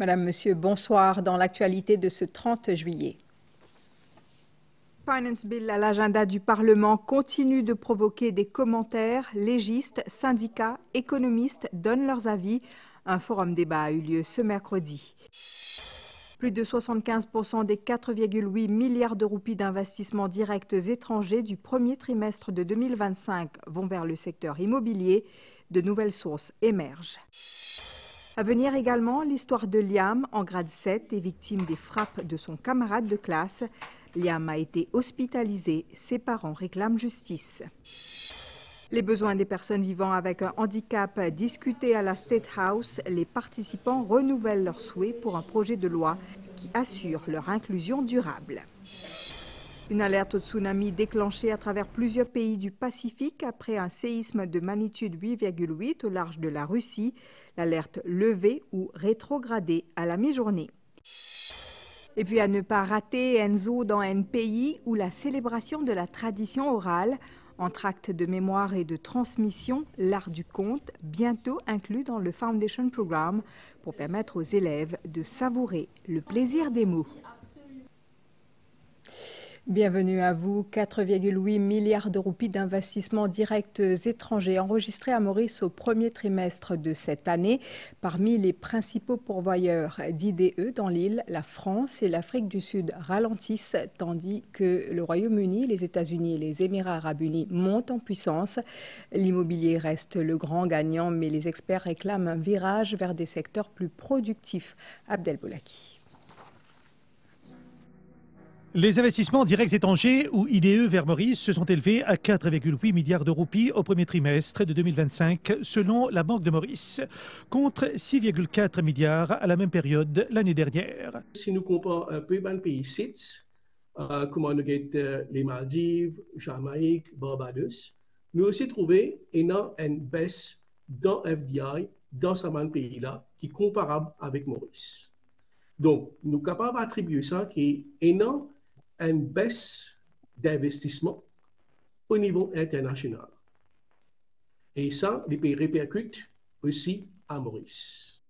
Madame, Monsieur, bonsoir. Dans l'actualité de ce 30 juillet. Finance Bill à l'agenda du Parlement continue de provoquer des commentaires. Légistes, syndicats, économistes donnent leurs avis. Un forum débat a eu lieu ce mercredi. Plus de 75% des 4,8 milliards de roupies d'investissements directs étrangers du premier trimestre de 2025 vont vers le secteur immobilier. De nouvelles sources émergent. À venir également, l'histoire de Liam, en grade 7, est victime des frappes de son camarade de classe. Liam a été hospitalisé. Ses parents réclament justice. Les besoins des personnes vivant avec un handicap discutés à la State House, les participants renouvellent leurs souhaits pour un projet de loi qui assure leur inclusion durable. Une alerte au tsunami déclenchée à travers plusieurs pays du Pacifique après un séisme de magnitude 8,8 au large de la Russie. L'alerte levée ou rétrogradée à la mi-journée. Et puis à ne pas rater, Enzo dans un pays où la célébration de la tradition orale, entre actes de mémoire et de transmission, l'art du conte, bientôt inclus dans le Foundation Programme pour permettre aux élèves de savourer le plaisir des mots. Bienvenue à vous. 4,8 milliards de roupies d'investissements directs étrangers enregistrés à Maurice au premier trimestre de cette année. Parmi les principaux pourvoyeurs d'IDE dans l'île, la France et l'Afrique du Sud ralentissent, tandis que le Royaume-Uni, les États-Unis et les Émirats arabes unis montent en puissance. L'immobilier reste le grand gagnant, mais les experts réclament un virage vers des secteurs plus productifs. Abdel Boulaki. Les investissements directs étrangers, ou IDE vers Maurice, se sont élevés à 4,8 milliards de roupies au premier trimestre de 2025, selon la Banque de Maurice, contre 6,4 milliards à la même période l'année dernière. Si nous comparons un peu les pays sites, comme on a les Maldives, Jamaïque, Barbados, nous aussi trouvé une baisse dans FDI dans ce pays-là qui est comparable avec Maurice. Donc, nous sommes capables d'attribuer ça qui est une baisse d'investissement au niveau international. Et ça, les pays répercutent aussi à Maurice.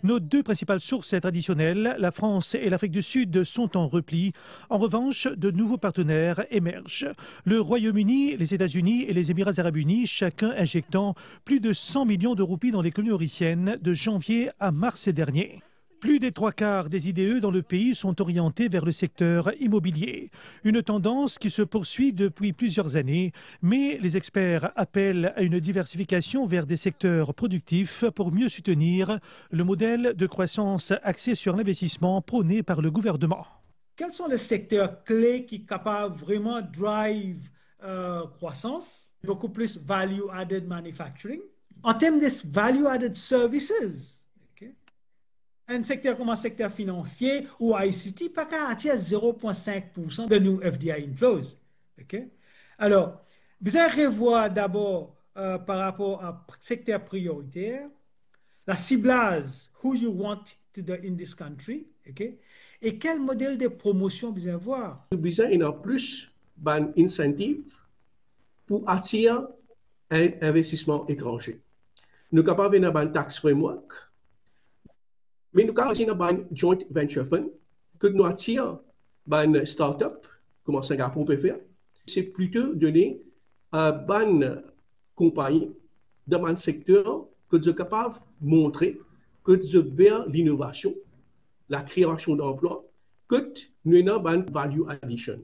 Nos deux principales sources traditionnelles, la France et l'Afrique du Sud, sont en repli. En revanche, de nouveaux partenaires émergent. Le Royaume-Uni, les États-Unis et les Émirats arabes unis, chacun injectant plus de 100 millions de roupies dans l'économie mauricienne de janvier à mars dernier. Plus des 3/4 des IDE dans le pays sont orientés vers le secteur immobilier. Une tendance qui se poursuit depuis plusieurs années, mais les experts appellent à une diversification vers des secteurs productifs pour mieux soutenir le modèle de croissance axé sur l'investissement prôné par le gouvernement. Quels sont les secteurs clés qui sont capables vraiment de drive croissance? Beaucoup plus value-added manufacturing. En termes de value-added services, un secteur comme un secteur financier ou ICT, pas qu'à attirer 0,5% de nos FDI inflows. Alors, vous allez revoir d'abord par rapport à secteur prioritaire, la ciblage, who you want in this country, et quel modèle de promotion vous allez avoir. Nous avons plus d'incentives pour attirer un investissement étranger. Nous sommes capables d'avoir un tax framework. Mais nous avons aussi un joint venture fund que nous attirons une start-up, comme Singapour peut faire. C'est plutôt donner à une compagnie dans un secteur que nous sommes capables de montrer que nous sommes vers l'innovation, la création d'emplois, que nous avons une value addition.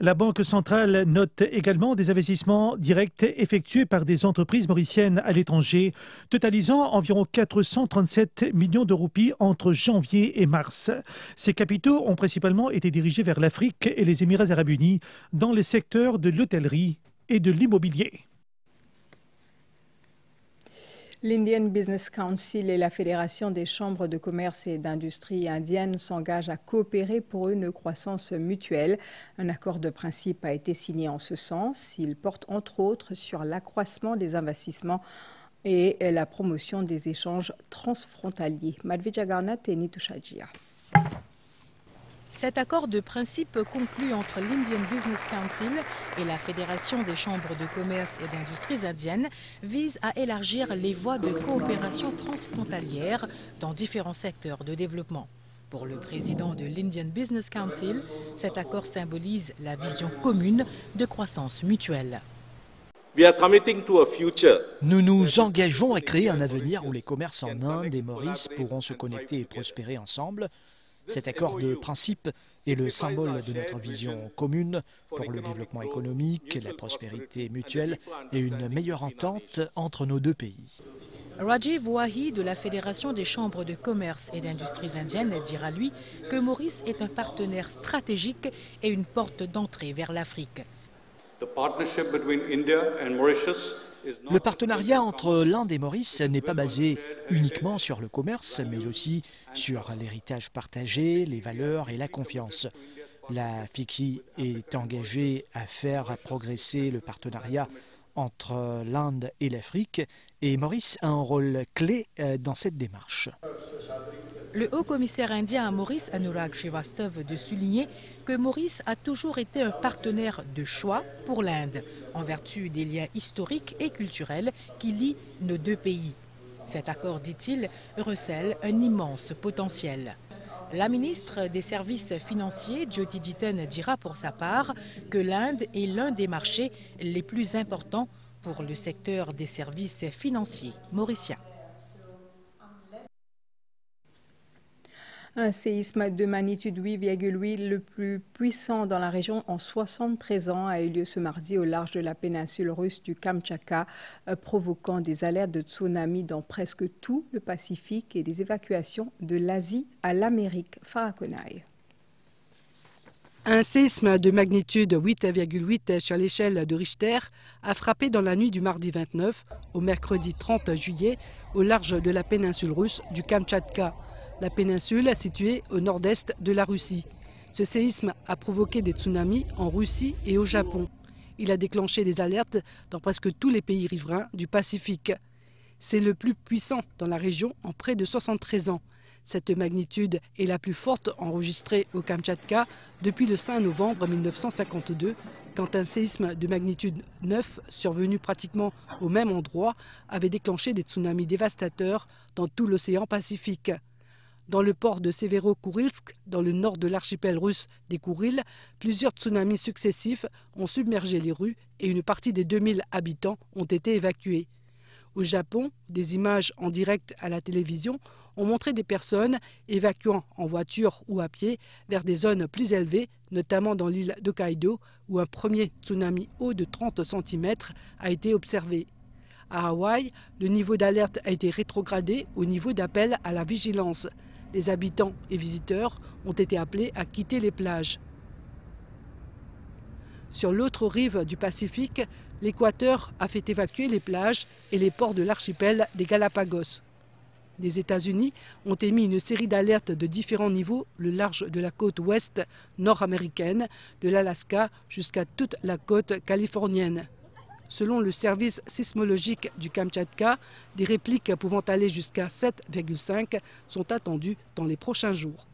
La Banque centrale note également des investissements directs effectués par des entreprises mauriciennes à l'étranger, totalisant environ 437 millions de roupies entre janvier et mars. Ces capitaux ont principalement été dirigés vers l'Afrique et les Émirats arabes unis dans les secteurs de l'hôtellerie et de l'immobilier. L'Indian Business Council et la Fédération des chambres de commerce et d'industrie indiennes s'engagent à coopérer pour une croissance mutuelle. Un accord de principe a été signé en ce sens. Il porte entre autres sur l'accroissement des investissements et la promotion des échanges transfrontaliers. Madhvija Garnat et Nitu Shajia. Cet accord de principe conclu entre l'Indian Business Council et la Fédération des chambres de commerce et d'industries indiennes vise à élargir les voies de coopération transfrontalière dans différents secteurs de développement. Pour le président de l'Indian Business Council, cet accord symbolise la vision commune de croissance mutuelle. Nous nous engageons à créer un avenir où les commerces en Inde et Maurice pourront se connecter et prospérer ensemble. Cet accord de principe est le symbole de notre vision commune pour le développement économique, la prospérité mutuelle et une meilleure entente entre nos deux pays. Rajiv Wahi de la Fédération des chambres de commerce et d'industries indiennes dira lui que Maurice est un partenaire stratégique et une porte d'entrée vers l'Afrique. Le partenariat entre l'Inde et Maurice n'est pas basé uniquement sur le commerce, mais aussi sur l'héritage partagé, les valeurs et la confiance. La FICI est engagée à faire progresser le partenariat entre l'Inde et l'Afrique et Maurice a un rôle clé dans cette démarche. Le haut-commissaire indien à Maurice, Anurag Shrivastava, de souligner que Maurice a toujours été un partenaire de choix pour l'Inde, en vertu des liens historiques et culturels qui lient nos deux pays. Cet accord, dit-il, recèle un immense potentiel. La ministre des Services financiers, Jyoti Jiten, dira pour sa part que l'Inde est l'un des marchés les plus importants pour le secteur des services financiers mauriciens. Un séisme de magnitude 8,8, le plus puissant dans la région en 73 ans, a eu lieu ce mardi au large de la péninsule russe du Kamtchatka, provoquant des alertes de tsunami dans presque tout le Pacifique et des évacuations de l'Asie à l'Amérique. Farah Konaï. Un séisme de magnitude 8,8 sur l'échelle de Richter a frappé dans la nuit du mardi 29 au mercredi 30 juillet au large de la péninsule russe du Kamtchatka. La péninsule située au nord-est de la Russie. Ce séisme a provoqué des tsunamis en Russie et au Japon. Il a déclenché des alertes dans presque tous les pays riverains du Pacifique. C'est le plus puissant dans la région en près de 73 ans. Cette magnitude est la plus forte enregistrée au Kamtchatka depuis le 5 novembre 1952, quand un séisme de magnitude 9, survenu pratiquement au même endroit, avait déclenché des tsunamis dévastateurs dans tout l'océan Pacifique. Dans le port de Severo-Kourilsk, dans le nord de l'archipel russe des Kouriles, plusieurs tsunamis successifs ont submergé les rues et une partie des 2000 habitants ont été évacués. Au Japon, des images en direct à la télévision ont montré des personnes évacuant en voiture ou à pied vers des zones plus élevées, notamment dans l'île d'Hokkaido, où un premier tsunami haut de 30 cm a été observé. À Hawaï, le niveau d'alerte a été rétrogradé au niveau d'appel à la vigilance. Les habitants et visiteurs ont été appelés à quitter les plages. Sur l'autre rive du Pacifique, l'Équateur a fait évacuer les plages et les ports de l'archipel des Galapagos. Les États-Unis ont émis une série d'alertes de différents niveaux le large de la côte ouest nord-américaine, de l'Alaska jusqu'à toute la côte californienne. Selon le service sismologique du Kamtchatka, des répliques pouvant aller jusqu'à 7,5 sont attendues dans les prochains jours.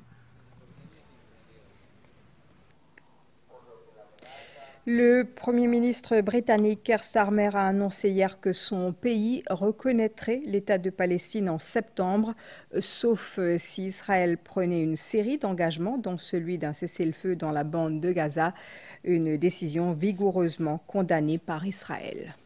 Le Premier ministre britannique Keir Starmer a annoncé hier que son pays reconnaîtrait l'État de Palestine en septembre, sauf si Israël prenait une série d'engagements, dont celui d'un cessez-le-feu dans la bande de Gaza, une décision vigoureusement condamnée par Israël.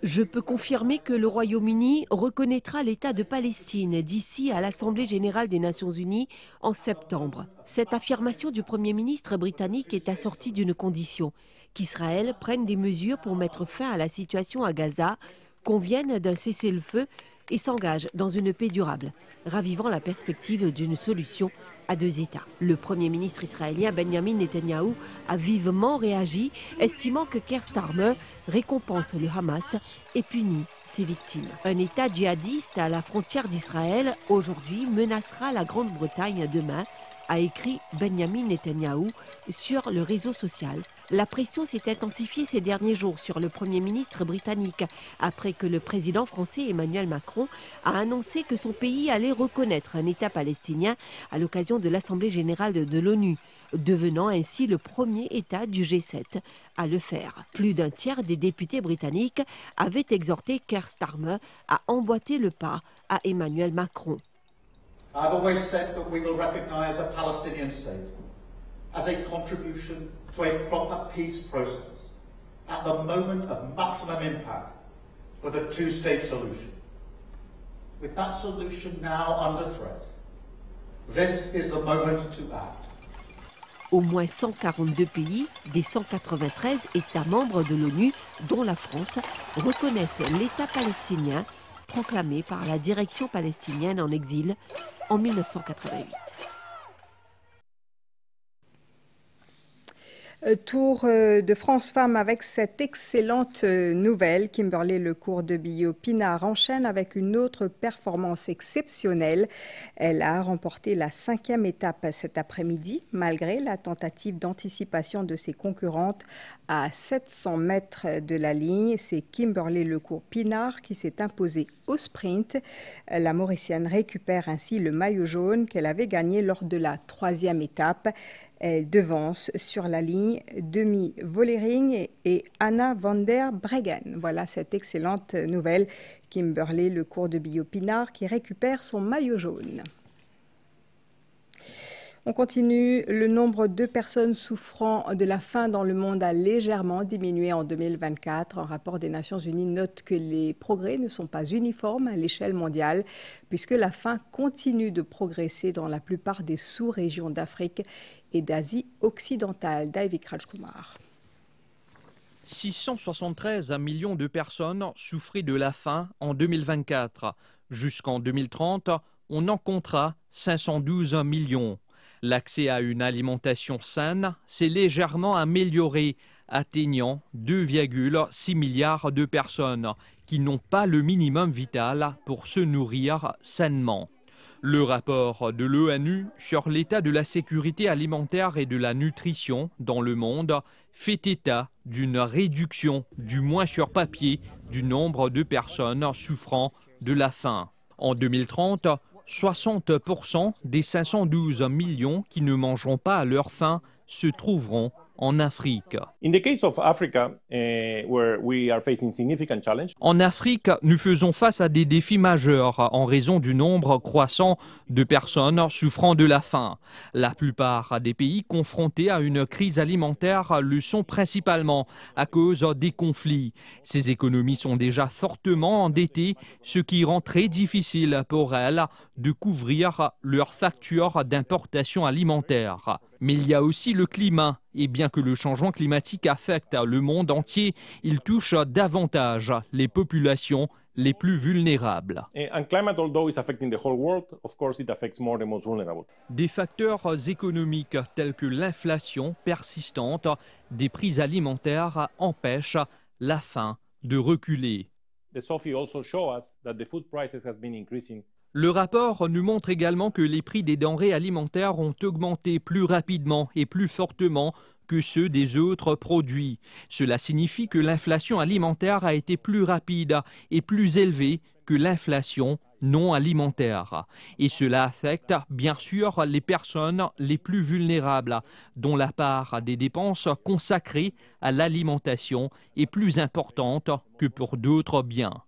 Je peux confirmer que le Royaume-Uni reconnaîtra l'État de Palestine d'ici à l'Assemblée générale des Nations unies en septembre. Cette affirmation du Premier ministre britannique est assortie d'une condition, qu'Israël prenne des mesures pour mettre fin à la situation à Gaza, convienne d'un cessez-le-feu et s'engage dans une paix durable, ravivant la perspective d'une solution à deux États. Le Premier ministre israélien Benjamin Netanyahou a vivement réagi, estimant que Keir Starmer récompense le Hamas et punit ses victimes. Un État djihadiste à la frontière d'Israël, aujourd'hui, menacera la Grande-Bretagne demain, a écrit Benjamin Netanyahou sur le réseau social. La pression s'est intensifiée ces derniers jours sur le Premier ministre britannique après que le président français Emmanuel Macron a annoncé que son pays allait reconnaître un État palestinien à l'occasion de l'Assemblée générale de l'ONU, devenant ainsi le premier État du G7 à le faire. Plus d'un tiers des députés britanniques avaient exhorté Keir Starmer à emboîter le pas à Emmanuel Macron. I've always said that we will recognize a Palestinian state as a contribution to a proper peace process at the moment of maximum impact for the two-state solution. With that solution now under threat, this is the moment to act. Au moins 142 pays des 193 États membres de l'ONU, dont la France, reconnaissent l'État palestinien proclamé par la direction palestinienne en exil en 1988. Tour de France Femmes avec cette excellente nouvelle. Kimberley Lecourt de Billot-Pinard enchaîne avec une autre performance exceptionnelle. Elle a remporté la 5e étape cet après-midi, malgré la tentative d'anticipation de ses concurrentes à 700 mètres de la ligne. C'est Kimberley Lecourt-Pinard qui s'est imposée au sprint. La Mauricienne récupère ainsi le maillot jaune qu'elle avait gagné lors de la 3e étape. Elle devance sur la ligne Demi Vollering et Anna van der Breggen. Voilà cette excellente nouvelle. Kimberley Lecourt de Billot-Pinard qui récupère son maillot jaune. On continue. Le nombre de personnes souffrant de la faim dans le monde a légèrement diminué en 2024. Un rapport des Nations Unies note que les progrès ne sont pas uniformes à l'échelle mondiale, puisque la faim continue de progresser dans la plupart des sous-régions d'Afrique et d'Asie occidentale. David Rajkumar. 673 millions de personnes souffraient de la faim en 2024. Jusqu'en 2030, on en comptera 512 millions. L'accès à une alimentation saine s'est légèrement amélioré, atteignant 2,6 milliards de personnes qui n'ont pas le minimum vital pour se nourrir sainement. Le rapport de l'ONU sur l'état de la sécurité alimentaire et de la nutrition dans le monde fait état d'une réduction, du moins sur papier, du nombre de personnes souffrant de la faim. En 2030, 60% des 512 millions qui ne mangeront pas à leur faim se trouveront en Afrique. En Afrique, nous faisons face à des défis majeurs en raison du nombre croissant de personnes souffrant de la faim. La plupart des pays confrontés à une crise alimentaire le sont principalement à cause des conflits. Ces économies sont déjà fortement endettées, ce qui rend très difficile pour elles de couvrir leurs factures d'importation alimentaire. Mais il y a aussi le climat. Et bien que le changement climatique affecte le monde entier, il touche davantage les populations les plus vulnérables. Des facteurs économiques tels que l'inflation persistante des prix alimentaires empêchent la faim de reculer. Le rapport nous montre également que les prix des denrées alimentaires ont augmenté plus rapidement et plus fortement que ceux des autres produits. Cela signifie que l'inflation alimentaire a été plus rapide et plus élevée que l'inflation non alimentaire. Et cela affecte bien sûr les personnes les plus vulnérables, dont la part des dépenses consacrées à l'alimentation est plus importante que pour d'autres biens.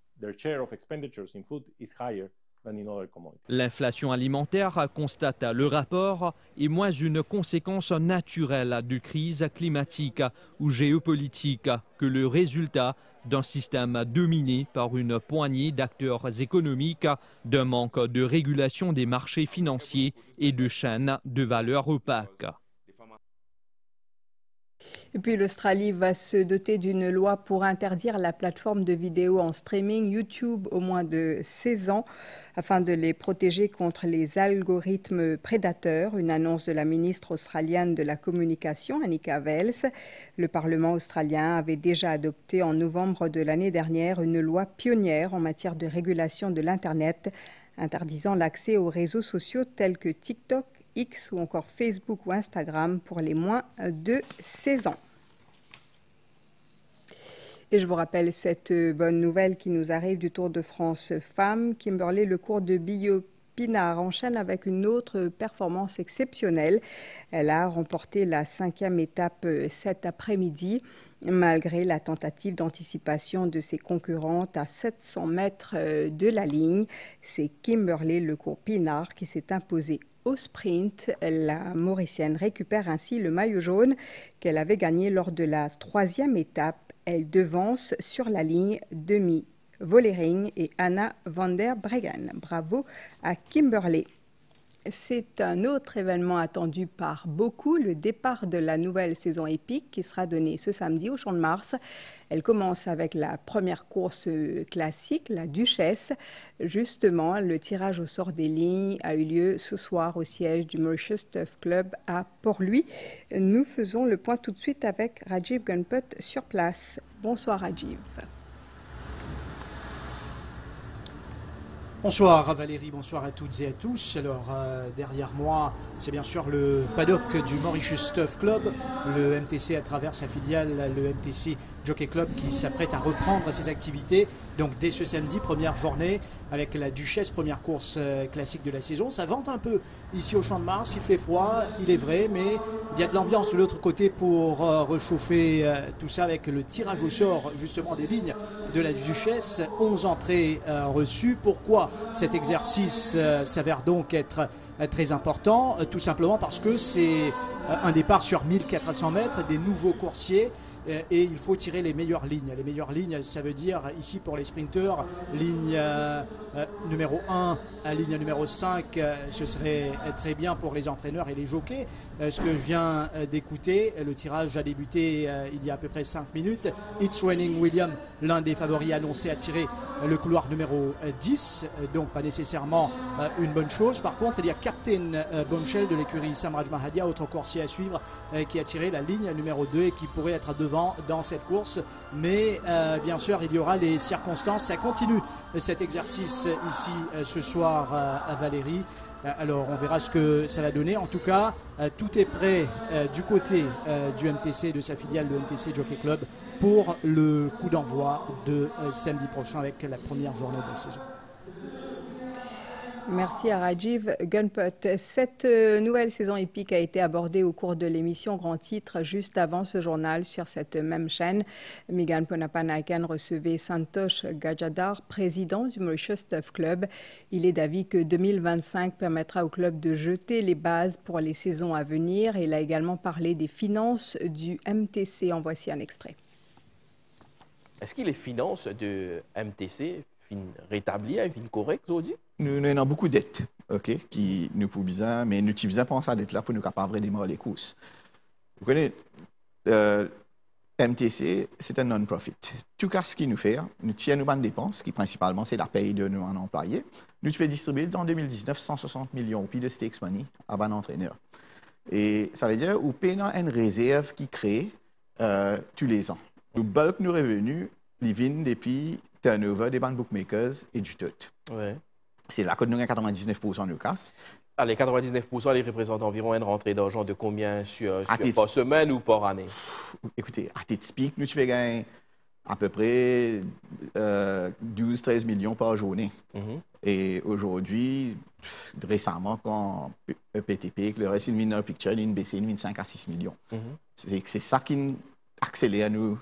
L'inflation alimentaire, constate le rapport, est moins une conséquence naturelle de crise climatique ou géopolitique que le résultat d'un système dominé par une poignée d'acteurs économiques, d'un manque de régulation des marchés financiers et de chaînes de valeur opaques. Et puis l'Australie va se doter d'une loi pour interdire la plateforme de vidéos en streaming YouTube aux moins de 16 ans afin de les protéger contre les algorithmes prédateurs. Une annonce de la ministre australienne de la communication, Anika Vells. Le Parlement australien avait déjà adopté en novembre de l'année dernière une loi pionnière en matière de régulation de l'Internet, interdisant l'accès aux réseaux sociaux tels que TikTok X ou encore Facebook ou Instagram pour les moins de 16 ans. Et je vous rappelle cette bonne nouvelle qui nous arrive du Tour de France Femmes. Kimberley Lecourt de Billau-Pinard enchaîne avec une autre performance exceptionnelle. Elle a remporté la 5e étape cet après-midi, malgré la tentative d'anticipation de ses concurrentes à 700 mètres de la ligne. C'est Kimberley Lecourt-Pinard qui s'est imposée au sprint. La Mauricienne récupère ainsi le maillot jaune qu'elle avait gagné lors de la 3e étape. Elle devance sur la ligne Demi Vollering et Anna van der Breggen. Bravo à Kimberley. C'est un autre événement attendu par beaucoup, le départ de la nouvelle saison épique qui sera donnée ce samedi au Champ de Mars. Elle commence avec la première course classique, la Duchesse. Justement, le tirage au sort des lignes a eu lieu ce soir au siège du Mauritius Turf Club à Port-Louis. Nous faisons le point tout de suite avec Rajiv Gunput sur place. Bonsoir Rajiv. Bonsoir Valérie, bonsoir à toutes et à tous. Alors derrière moi, c'est bien sûr le paddock du Mauritius Turf Club, le MTC à travers sa filiale, le MTC Jockey Club qui s'apprête à reprendre ses activités. Donc dès ce samedi, première journée avec la Duchesse, première course classique de la saison. Ça vente un peu ici au Champ de Mars, il fait froid, il est vrai, mais il y a de l'ambiance de l'autre côté pour réchauffer tout ça avec le tirage au sort justement des lignes de la Duchesse. 11 entrées reçues. Pourquoi cet exercice s'avère donc être très important? Tout simplement parce que c'est un départ sur 1400 mètres, des nouveaux coursiers. Et il faut tirer les meilleures lignes. Les meilleures lignes, ça veut dire ici pour les sprinteurs, ligne numéro 1 à ligne numéro 5, ce serait très bien pour les entraîneurs et les jockeys. Ce que je viens d'écouter, le tirage a débuté il y a à peu près 5 minutes. It's Raining William, l'un des favoris annoncés, a tiré le couloir numéro 10, donc pas nécessairement une bonne chose. Par contre, il y a Captain Bonchel de l'écurie Samraj Mahadia, autre coursier à suivre, qui a tiré la ligne numéro 2 et qui pourrait être devant dans cette course, mais bien sûr il y aura les circonstances. Ça continue cet exercice ici ce soir à Valérie. Alors on verra ce que ça va donner. En tout cas, tout est prêt du côté du MTC, de sa filiale, le MTC Jockey Club, pour le coup d'envoi de samedi prochain avec la première journée de la saison. Merci à Rajiv Gunput. Cette nouvelle saison épique a été abordée au cours de l'émission Grand Titre juste avant ce journal sur cette même chaîne. Megan Ponapanakan recevait Santosh Gajadhar, président du Mauritius Turf Club. Il est d'avis que 2025 permettra au club de jeter les bases pour les saisons à venir. Il a également parlé des finances du MTC. En voici un extrait. Est-ce que les finances de MTC rétablies, correctes aujourd'hui? Nous avons beaucoup de dettes, okay, qui nous pour bizarre, mais nous utilisons pour ça d'être là pour nous capables de démarrer les courses. Vous connaissez, MTC, c'est un non-profit. Tout cas, ce qu'il nous fait, nous tirons nos dépenses, qui principalement c'est la paye de nos employés. Nous pouvons distribuer dans 2019 160 millions de stakes money à un entraîneur. Et ça veut dire qu'on a une réserve qui crée tous les ans. Le bulk de nos revenus, les viennent depuis turnover des banques bookmakers et du tout. Ouais. C'est là que nous avons 99% de casse. Les 99%, ils représentent environ une rentrée d'argent de combien par semaine ou par année? Écoutez, à titre speak, nous tu gagner à peu près 12-13 millions par journée. Et aujourd'hui, récemment, quand PTP, le reste de Minor Picture, il a baissé de 5 à 6 millions. C'est ça qui accélère nous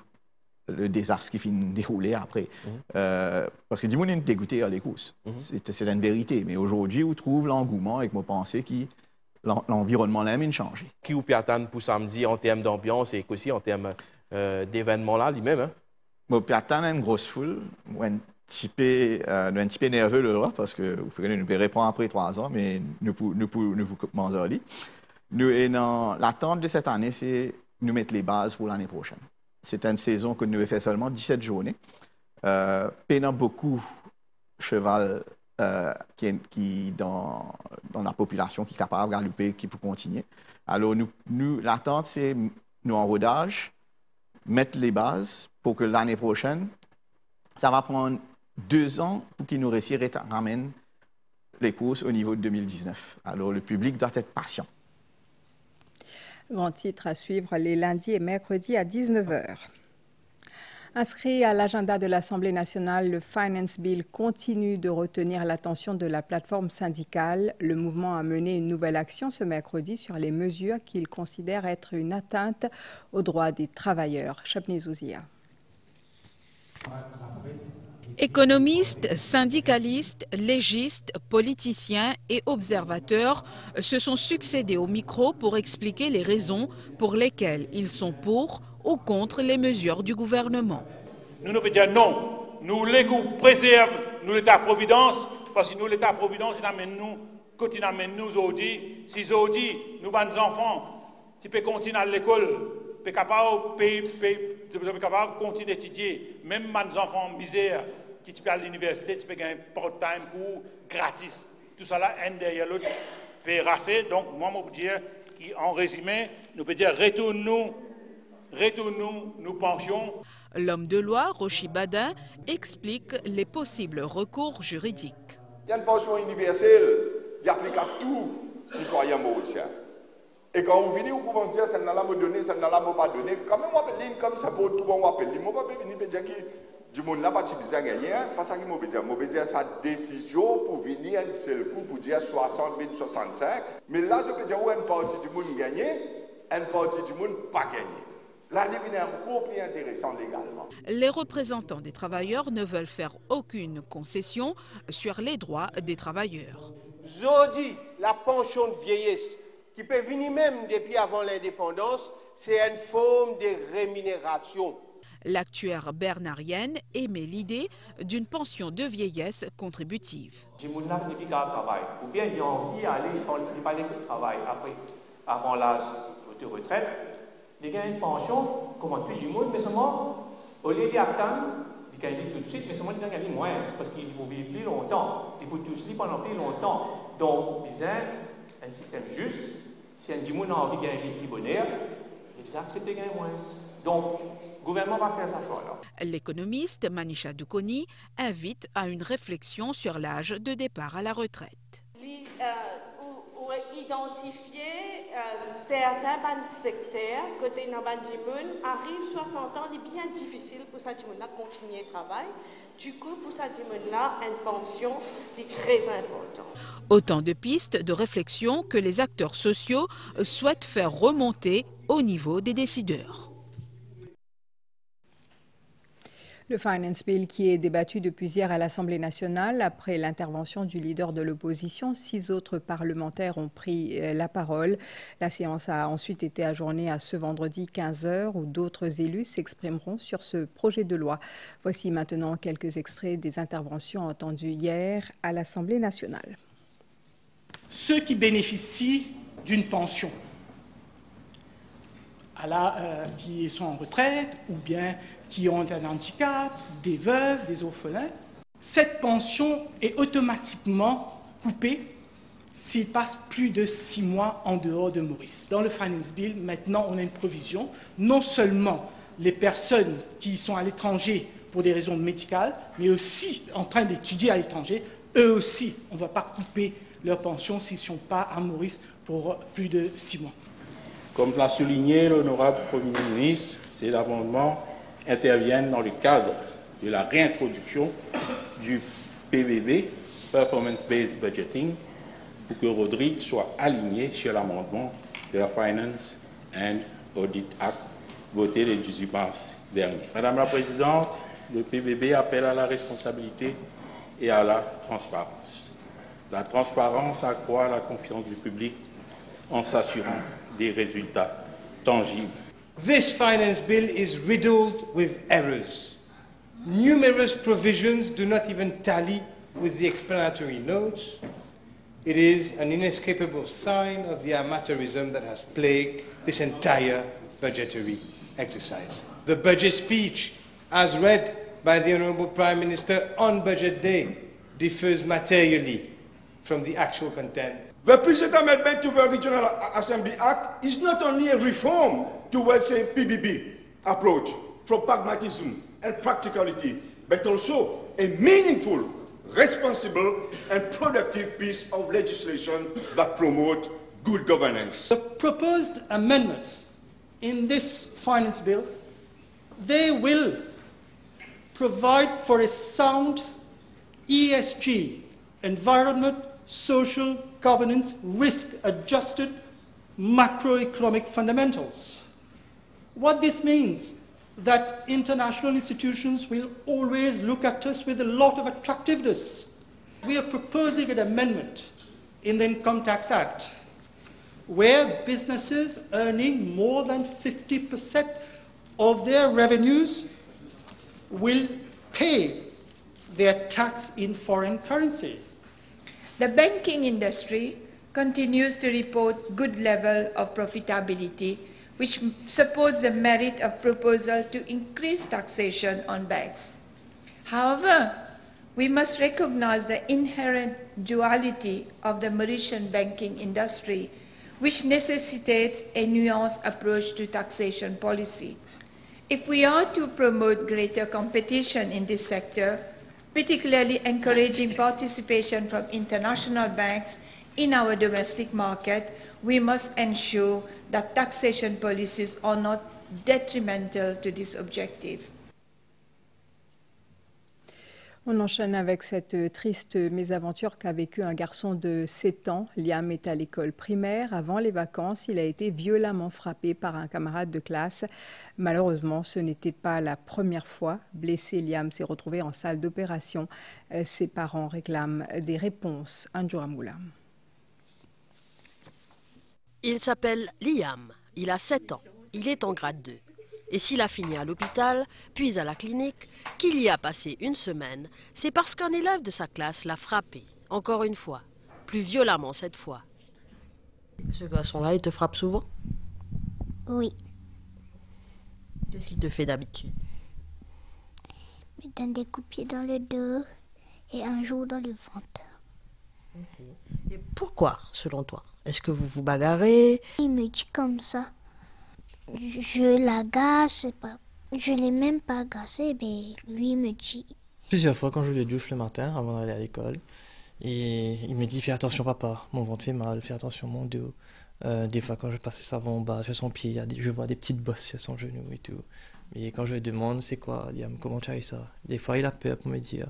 le désastre qui finit de dérouler après. Parce que dis-moi, on est dégoûté à les courses. C'est une vérité. Mais aujourd'hui, on trouve l'engouement avec mon pensée qui l'environnement là même changé. Qui vous peut attendre pour samedi en termes d'ambiance et aussi en termes d'événements là lui-même? Hein? Moi, peut attendre une grosse foule, un petit peu nerveux là, parce que nous ne répondre après 3 ans, mais nous commençons à nous dans l'attente de cette année, c'est nous mettre les bases pour l'année prochaine. C'est une saison que nous avons fait seulement 17 journées. Pénant beaucoup cheval qui dans la population qui est capable de galoper, qui peut continuer. Alors, l'attente, c'est nous en rodage, mettre les bases pour que l'année prochaine, ça va prendre 2 ans pour qu'ils nous réussissent à ramener les courses au niveau de 2019. Alors le public doit être patient. Grand titre à suivre les lundis et mercredis à 19h. Inscrit à l'agenda de l'Assemblée nationale, le Finance Bill continue de retenir l'attention de la plateforme syndicale. Le mouvement a mené une nouvelle action ce mercredi sur les mesures qu'il considère être une atteinte aux droits des travailleurs. Chapni Zouzia. Économistes, syndicalistes, légistes, politiciens et observateurs se sont succédés au micro pour expliquer les raisons pour lesquelles ils sont pour ou contre les mesures du gouvernement. Nous ne pouvons dire non. Nous, les goûts, préservent nous l'État-providence, parce que nous, l'État-providence, il amène nous, quand il amène nous aujourd'hui, si aujourd'hui, nous, nos enfants, tu peux continuer à l'école, tu peux capable continuer d'étudier, même mes enfants en misère, qui tu peux à l'université, tu peux gagner part-time cours gratis. Tout ça là, un derrière l'autre, peut rasser. Donc, moi, je peux dire qu'en résumé, nous pouvons dire retourne-nous, nous pensions. L'homme de loi, Rochi Badin, explique les possibles recours juridiques. Il y a une pension universelle, il applique à tout citoyen mauricien. Et quand on vient, on commence à dire ça n'a pas donné, ça n'a pas donné. Quand même, on appelle comme ça pour tout le monde, on appelle. On va venir dire que du monde n'a pas utilisé gagner, parce qu'il m'a dire sa décision pour venir un seul coup pour dire 60 000, 65. Mais là, je peux dire où une partie du monde gagne, une partie du monde pas gagné. Là, il est encore plus intéressant légalement. Les représentants des travailleurs ne veulent faire aucune concession sur les droits des travailleurs. Aujourd'hui, la pension de vieillesse, qui peut venir même depuis avant l'indépendance, c'est une forme de rémunération. L'actuaire bernarienne émet l'idée d'une pension de vieillesse contributive. Les gens qui travaillent, ou bien ils ont envie d'aller travailler avant l'âge de retraite, ils gagnent une pension, comme tout le monde, mais seulement, au lieu d'attendre, ils gagnent tout de suite, mais seulement ils gagnent moins, parce qu'ils vont vivre plus longtemps, ils vont tous vivre pendant plus longtemps. Donc, ils ont un système juste. Si un monde a envie de gagner plus bonheur, ils acceptent de gagner moins. Donc, le gouvernement va faire sa choix là. L'économiste Manisha Dukoni invite à une réflexion sur l'âge de départ à la retraite. Identifier certains secteurs, côté dans le arrive 60 ans, il est bien difficile pour ça de continuer le travail. Du coup, pour ça là, une pension est très importante. Autant de pistes de réflexion que les acteurs sociaux souhaitent faire remonter au niveau des décideurs. Le Finance Bill qui est débattu depuis hier à l'Assemblée nationale. Après l'intervention du leader de l'opposition, 6 autres parlementaires ont pris la parole. La séance a ensuite été ajournée à ce vendredi 15h où d'autres élus s'exprimeront sur ce projet de loi. Voici maintenant quelques extraits des interventions entendues hier à l'Assemblée nationale. Ceux qui bénéficient d'une pension, qui sont en retraite ou bien qui ont un handicap, des veuves, des orphelins, cette pension est automatiquement coupée s'ils passent plus de 6 mois en dehors de Maurice. Dans le Finance Bill, maintenant, on a une provision. Non seulement les personnes qui sont à l'étranger pour des raisons médicales, mais aussi en train d'étudier à l'étranger, eux aussi, on ne va pas couper leur pension s'ils ne sont pas à Maurice pour plus de 6 mois. Comme l'a souligné l'honorable Premier ministre, ces amendements interviennent dans le cadre de la réintroduction du PBB, Performance Based Budgeting, pour que Rodrigue soit aligné sur l'amendement de la Finance and Audit Act voté le 18 mars dernier. Madame la Présidente, le PBB appelle à la responsabilité et à la transparence. La transparence accroît la confiance du public en s'assurant des résultats tangibles. This finance bill is riddled with errors. Numerous provisions do not even tally with the explanatory notes. It is an inescapable sign of the amateurism that has plagued this entire budgetary exercise. The budget speech, as read by the Honourable Prime Minister on Budget Day, differs materially from the actual content. The President Amendment to the Regional Assembly Act is not only a reform towards a PBB approach from pragmatism and practicality, but also a meaningful responsible and productive piece of legislation that promote good governance. The proposed amendments in this finance bill, they will provide for a sound ESG, environment, social, governance, risk-adjusted macroeconomic fundamentals. What this means that international institutions will always look at us with a lot of attractiveness. We are proposing an amendment in the Income Tax Act where businesses earning more than 50% of their revenues will pay their tax in foreign currency. The banking industry continues to report good level of profitability, which supports the merit of proposal to increase taxation on banks. However, we must recognize the inherent duality of the Mauritian banking industry, which necessitates a nuanced approach to taxation policy. If we are to promote greater competition in this sector, particularly encouraging participation from international banks in our domestic market, we must ensure that taxation policies are not detrimental to this objective. On enchaîne avec cette triste mésaventure qu'a vécu un garçon de 7 ans. Liam est à l'école primaire. Avant les vacances, il a été violemment frappé par un camarade de classe. Malheureusement, ce n'était pas la première fois. Blessé, Liam s'est retrouvé en salle d'opération. Ses parents réclament des réponses. Anjoura Moula. Il s'appelle Liam. Il a 7 ans. Il est en grade 2. Et s'il a fini à l'hôpital, puis à la clinique, qu'il y a passé une semaine, c'est parce qu'un élève de sa classe l'a frappé, encore une fois, plus violemment cette fois. Ce garçon-là, il te frappe souvent? Oui. Qu'est-ce qu'il te fait d'habitude? Il me donne des coups de pied dans le dos et un jour dans le ventre. Okay. Et pourquoi, selon toi? Est-ce que vous vous bagarrez? Il me dit comme ça. Je l'agace, je l'ai même pas agacé, mais lui me dit. Plusieurs fois quand je le douche le matin avant d'aller à l'école, et il me dit fais attention papa, mon ventre fait mal, fais attention mon dos. Des fois quand je passe le savon en bas sur son pied, je vois des petites bosses sur son genou et tout. Et quand je lui demande c'est quoi, Liam, comment tu as eu ça? Des fois il a peur pour me dire.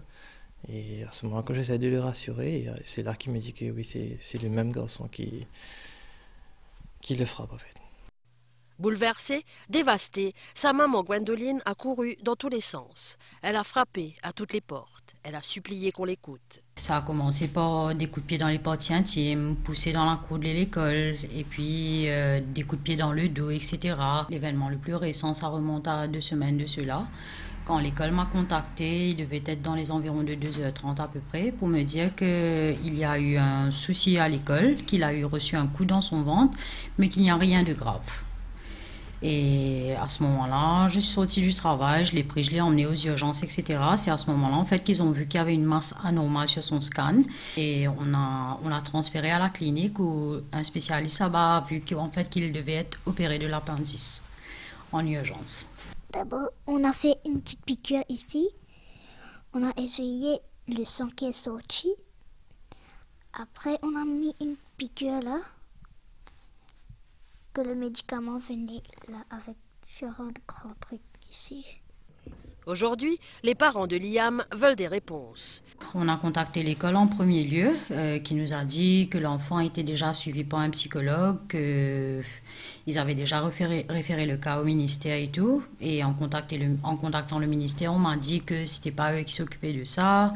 Et à ce moment quand j'essaie de le rassurer, c'est là qu'il me dit que oui c'est le même garçon qui le frappe en fait. Bouleversée, dévastée, sa maman Gwendoline a couru dans tous les sens. Elle a frappé à toutes les portes. Elle a supplié qu'on l'écoute. Ça a commencé par des coups de pied dans les parties intimes, poussés dans la cour de l'école, et puis des coups de pied dans le dos, etc. L'événement le plus récent, ça remonte à 2 semaines de cela. Quand l'école m'a contacté, il devait être dans les environs de 2h30 à peu près, pour me dire qu'il y a eu un souci à l'école, qu'il a reçu un coup dans son ventre, mais qu'il n'y a rien de grave. Et à ce moment-là, je suis sortie du travail, je l'ai pris, je l'ai emmené aux urgences, etc. C'est à ce moment-là, en fait, qu'ils ont vu qu'il y avait une masse anormale sur son scan. Et on l'a transféré à la clinique où un spécialiste là-bas a vu qu'en fait, qu'il devait être opéré de l'appendice en urgence. D'abord, on a fait une petite piqûre ici. On a essayé le sang qui est sorti. Après, on a mis une piqûre là. Que le médicament venait là avec sur un grand truc ici. Aujourd'hui, les parents de Liam veulent des réponses. On a contacté l'école en premier lieu, qui nous a dit que l'enfant était déjà suivi par un psychologue, qu'ils avaient déjà référé le cas au ministère et tout. Et en contactant le ministère, on m'a dit que c'était pas eux qui s'occupaient de ça.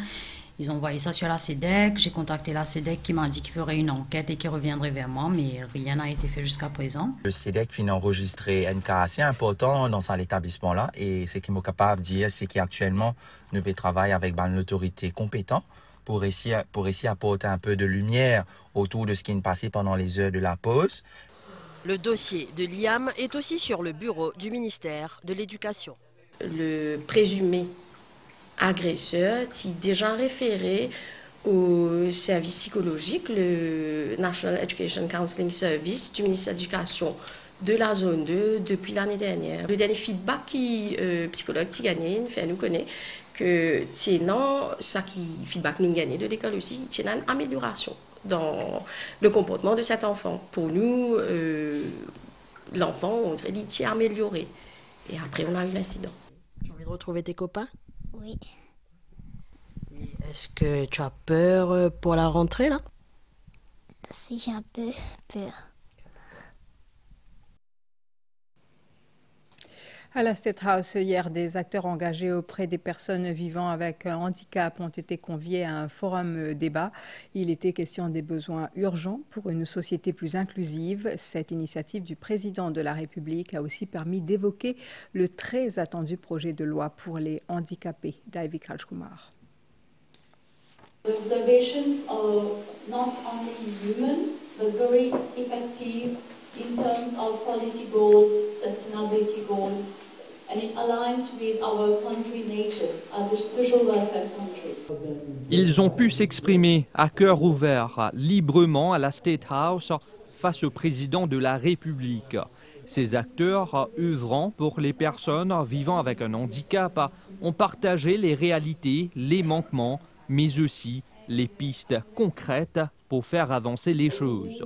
Ils ont envoyé ça sur la CEDEC. J'ai contacté la CEDEC qui m'a dit qu'il ferait une enquête et qu'il reviendrait vers moi, mais rien n'a été fait jusqu'à présent. Le CEDEC vient d'enregistrer un cas assez important dans cet établissement-là et ce qu'il est capable de dire, c'est qu'actuellement, nous travaillons avec l'autorité compétente pour réussir à apporter un peu de lumière autour de ce qui est passé pendant les heures de la pause. Le dossier de Liam est aussi sur le bureau du ministère de l'Éducation. Le présumé agresseur est déjà référé au service psychologique, le National Education Counseling Service du ministère de l'Éducation de la zone 2 depuis l'année dernière. Le dernier feedback que psychologue Tiganien fait nous connaît que sinon, ça qui feedback nous gagne de l'école aussi, c'est une amélioration dans le comportement de cet enfant. Pour nous, l'enfant, on dirait qu'il s'est amélioré. Et après, on a eu l'incident. Tu as envie de retrouver tes copains? Oui. Est-ce que tu as peur pour la rentrée, là? Si, j'ai un peu peur. À la State House, hier, des acteurs engagés auprès des personnes vivant avec un handicap ont été conviés à un forum débat. Il était question des besoins urgents pour une société plus inclusive. Cette initiative du président de la République a aussi permis d'évoquer le très attendu projet de loi pour les handicapés. David Rajkumar. The observations are not only human, but very effective in terms of policy goals, sustainability goals, and it aligns with our country nature as a social welfare country. Ils ont pu s'exprimer à cœur ouvert, librement à la State House face au président de la République. Ces acteurs œuvrant pour les personnes vivant avec un handicap ont partagé les réalités, les manquements, mais aussi les pistes concrètes pour faire avancer les choses.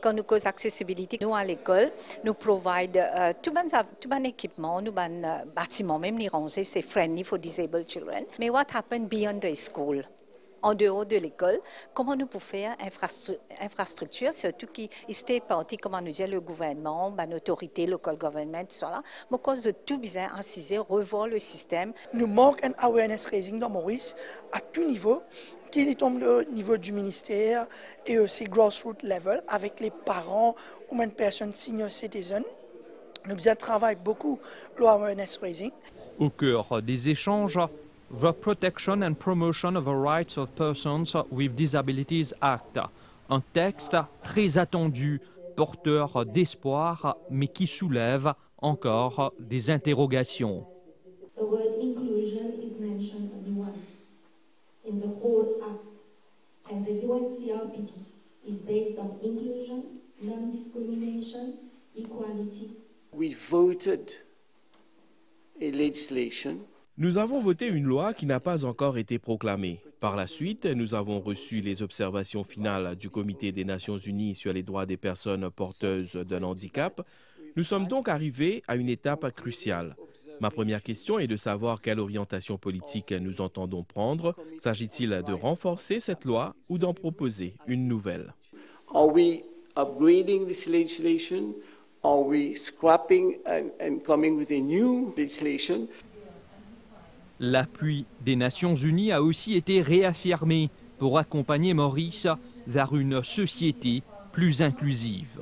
Quand nous cause accessibilité, nous à l'école, nous provide tout bon équipement, tout bon bâtiment, même les rangées, c'est friendly for disabled children. Mais what happens beyond the school? En dehors de l'école, comment nous pouvons faire infrastructure, surtout qui était parti, comment nous dit, le gouvernement, l'autorité, local government, tout ça. Mais à cause de tout bien inciser, revoir le système. Nous manque un awareness raising dans Maurice à tout niveau, qui tombe au niveau du ministère et aussi grassroots level avec les parents ou même personnes senior citizens. Nous bien travaillons beaucoup l'awareness raising. Au cœur des échanges, The Protection and Promotion of the Rights of Persons with Disabilities Act, un texte très attendu, porteur d'espoir, mais qui soulève encore des interrogations. The word inclusion is mentioned only once in the whole act, and the UNCRPD is based on inclusion, non-discrimination, equality. We voted a legislation. Nous avons voté une loi qui n'a pas encore été proclamée. Par la suite, nous avons reçu les observations finales du Comité des Nations Unies sur les droits des personnes porteuses d'un handicap. Nous sommes donc arrivés à une étape cruciale. Ma première question est de savoir quelle orientation politique nous entendons prendre. S'agit-il de renforcer cette loi ou d'en proposer une nouvelle? Are we upgrading this legislation? Are we scrapping and coming with a new legislation? L'appui des Nations Unies a aussi été réaffirmé pour accompagner Maurice vers une société plus inclusive.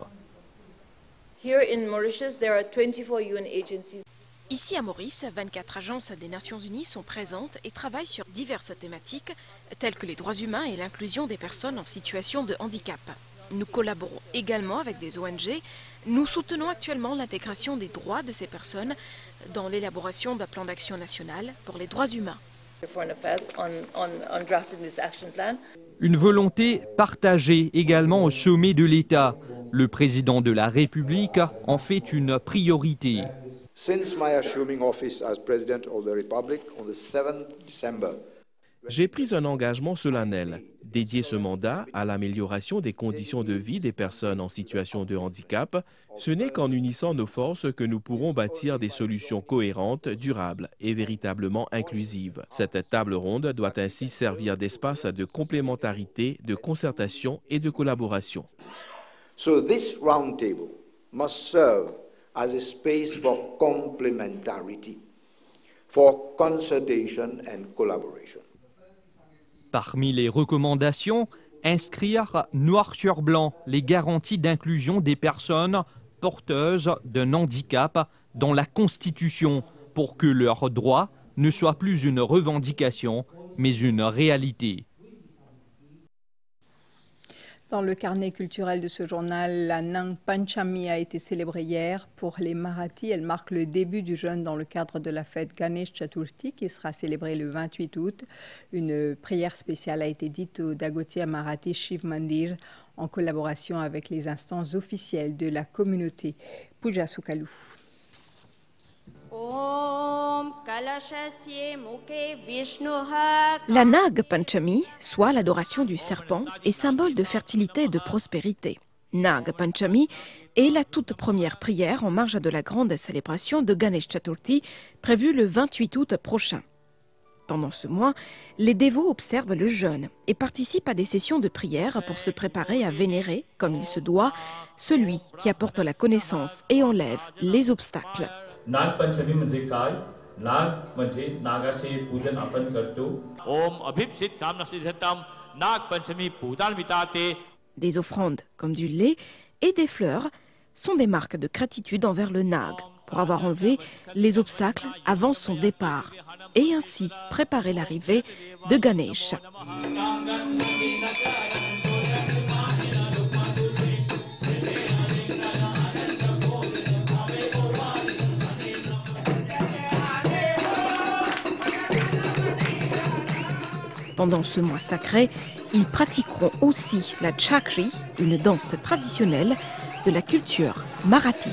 Here in Mauritius, there are 24 UN agencies. Ici à Maurice, 24 agences des Nations Unies sont présentes et travaillent sur diverses thématiques telles que les droits humains et l'inclusion des personnes en situation de handicap. Nous collaborons également avec des ONG. Nous soutenons actuellement l'intégration des droits de ces personnes dans l'élaboration d'un plan d'action national pour les droits humains. Une volonté partagée également au sommet de l'État. Le président de la République en fait une priorité. Since my assuming office as President of the Republic on the 7th December, j'ai pris un engagement solennel, dédier ce mandat à l'amélioration des conditions de vie des personnes en situation de handicap. Ce n'est qu'en unissant nos forces que nous pourrons bâtir des solutions cohérentes, durables et véritablement inclusives. Cette table ronde doit ainsi servir d'espace de complémentarité, de concertation et de collaboration. So this roundtable must serve as a space for complementarity, for consultation and collaboration. Parmi les recommandations, inscrire noir sur blanc les garanties d'inclusion des personnes porteuses d'un handicap dans la Constitution pour que leurs droits ne soient plus une revendication, mais une réalité. Dans le carnet culturel de ce journal, la Nang Panchami a été célébrée hier. Pour les Marathis, elle marque le début du jeûne dans le cadre de la fête Ganesh Chaturthi qui sera célébrée le 28 août. Une prière spéciale a été dite au Dagotia Marathi Shiv Mandir en collaboration avec les instances officielles de la communauté. Puja Sukalu. La Nag Panchami, soit l'adoration du serpent, est symbole de fertilité et de prospérité. Nag Panchami est la toute première prière en marge de la grande célébration de Ganesh Chaturthi, prévue le 28 août prochain. Pendant ce mois, les dévots observent le jeûne et participent à des sessions de prière pour se préparer à vénérer, comme il se doit, celui qui apporte la connaissance et enlève les obstacles. Des offrandes comme du lait et des fleurs sont des marques de gratitude envers le Nag pour avoir enlevé les obstacles avant son départ et ainsi préparer l'arrivée de Ganesh. Pendant ce mois sacré, ils pratiqueront aussi la chakri, une danse traditionnelle de la culture marathi.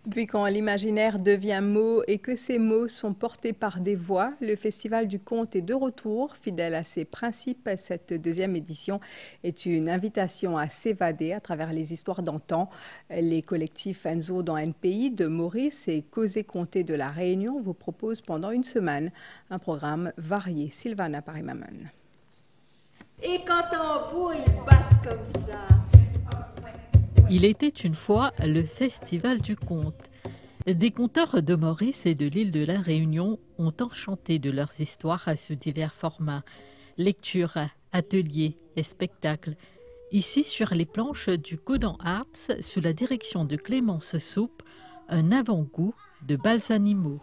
Puis quand l'imaginaire devient mot et que ces mots sont portés par des voix, le Festival du Conte est de retour. Fidèle à ses principes, cette deuxième édition est une invitation à s'évader à travers les histoires d'antan. Les collectifs Enzo dans NPI de Maurice et Causé Comté de La Réunion vous proposent pendant une semaine un programme varié. Sylvana Parimaman. Et quand en bout, ils battent comme ça. Il était une fois le Festival du Conte. Des conteurs de Maurice et de l'île de la Réunion ont enchanté de leurs histoires à ce divers formats. Lectures, ateliers et spectacles. Ici, sur les planches du Codan Arts, sous la direction de Clémence Soupe, un avant-goût de bals animaux.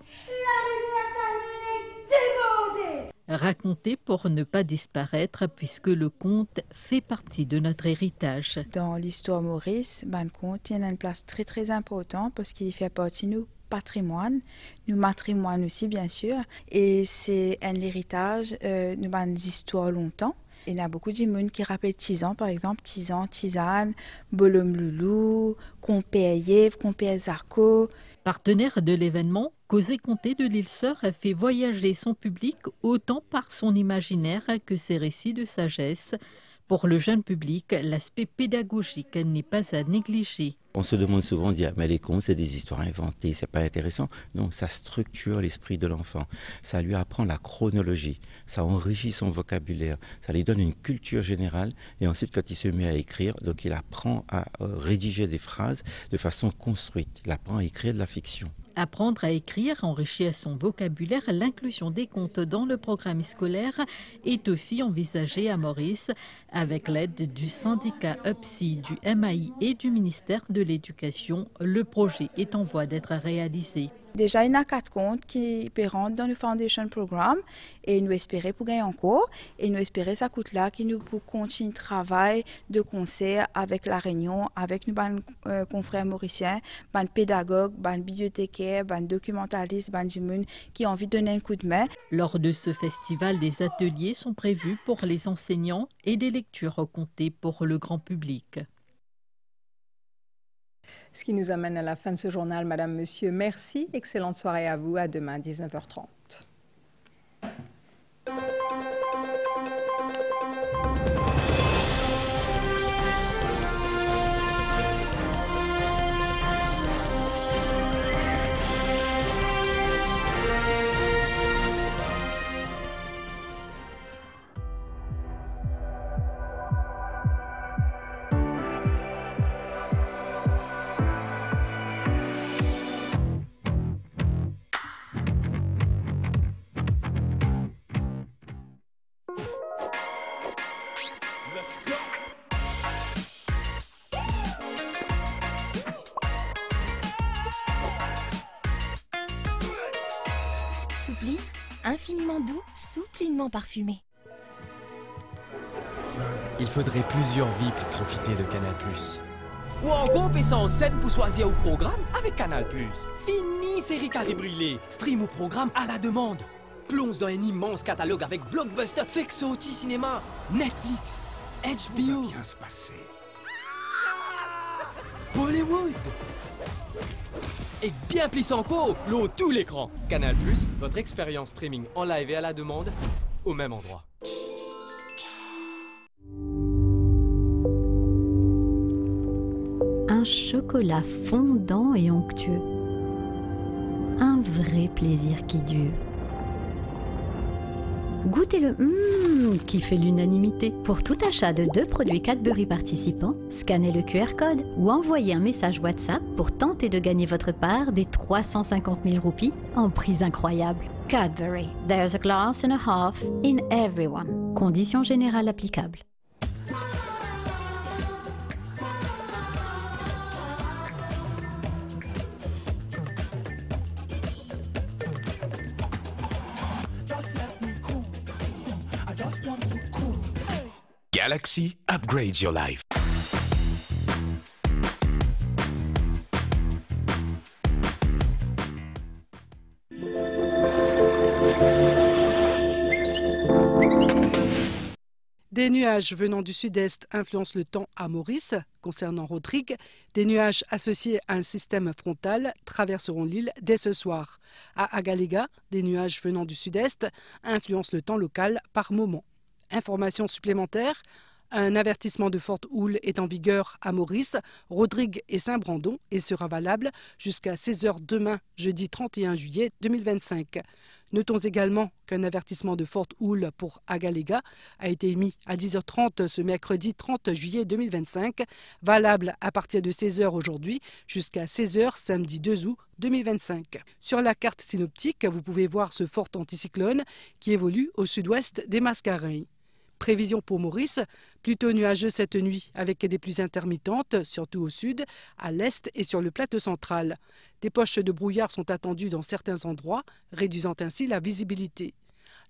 Raconté pour ne pas disparaître puisque le conte fait partie de notre héritage. Dans l'histoire Maurice, le conte il a une place très très importante parce qu'il fait partie de nous patrimoine, nous matrimoine aussi bien sûr, et c'est un héritage, nous avons des histoires longtemps. Il y a beaucoup de monde qui rappellent Tizan, par exemple, Tizan, Tizane, Bolom Loulou, Compère Yves, Compère Zarco. Partenaire de l'événement, Causé Comté de l'île Sœur a fait voyager son public autant par son imaginaire que ses récits de sagesse. Pour le jeune public, l'aspect pédagogique n'est pas à négliger. On se demande souvent, mais les contes, c'est des histoires inventées, c'est pas intéressant. Non, ça structure l'esprit de l'enfant. Ça lui apprend la chronologie, ça enrichit son vocabulaire, ça lui donne une culture générale. Et ensuite, quand il se met à écrire, donc il apprend à rédiger des phrases de façon construite. Il apprend à écrire de la fiction. Apprendre à écrire, enrichir son vocabulaire, l'inclusion des contes dans le programme scolaire est aussi envisagée à Maurice avec l'aide du syndicat UPSI, du MAI et du ministère de l'Éducation. Le projet est en voie d'être réalisé. Déjà, il y a 4 comptes qui rentrent dans le Foundation Programme et nous espérons pour gagner encore. Et nous espérons ça coûte là qui nous pour continuer le travail de concert avec La Réunion, avec nos confrères mauriciens, nos pédagogues, nos bibliothécaires, nos documentalistes, nos gens qui ont envie de donner un coup de main. Lors de ce festival, des ateliers sont prévus pour les enseignants et des lectures comptées pour le grand public. Ce qui nous amène à la fin de ce journal. Madame, Monsieur, merci. Excellente soirée à vous. À demain, 19h30. Soupline, infiniment doux, souplinement parfumé. Il faudrait plusieurs vies pour profiter de Canal+. Ou encore payer en scène pour choisir au programme avec Canal+. Fini série carré brûlée, stream au programme à la demande. plonge dans un immense catalogue avec Blockbuster, Fexoti Cinéma, Netflix, HBO, bien se passer. Bollywood et bien plus encore, l'eau tout l'écran. Canal+, votre expérience streaming en live et à la demande au même endroit. Un chocolat fondant et onctueux. Un vrai plaisir qui dure. Goûtez le qui fait l'unanimité. Pour tout achat de 2 produits Cadbury participants, scannez le QR code ou envoyez un message WhatsApp pour tenter de gagner votre part des 350 000 roupies en prix incroyables. Cadbury, there's a glass and a half in everyone. Conditions générales applicables. Galaxy upgrades your life. Des nuages venant du sud-est influencent le temps à Maurice. Concernant Rodrigue, des nuages associés à un système frontal traverseront l'île dès ce soir. À Agalega, des nuages venant du sud-est influencent le temps local par moment. Information supplémentaire, un avertissement de forte houle est en vigueur à Maurice, Rodrigue et Saint-Brandon et sera valable jusqu'à 16h demain, jeudi 31 juillet 2025. Notons également qu'un avertissement de forte houle pour Agalega a été émis à 10h30 ce mercredi 30 juillet 2025, valable à partir de 16h aujourd'hui jusqu'à 16h samedi 2 août 2025. Sur la carte synoptique, vous pouvez voir ce fort anticyclone qui évolue au sud-ouest des Mascareignes. Prévision pour Maurice, plutôt nuageux cette nuit avec des pluies intermittentes, surtout au sud, à l'est et sur le plateau central. Des poches de brouillard sont attendues dans certains endroits, réduisant ainsi la visibilité.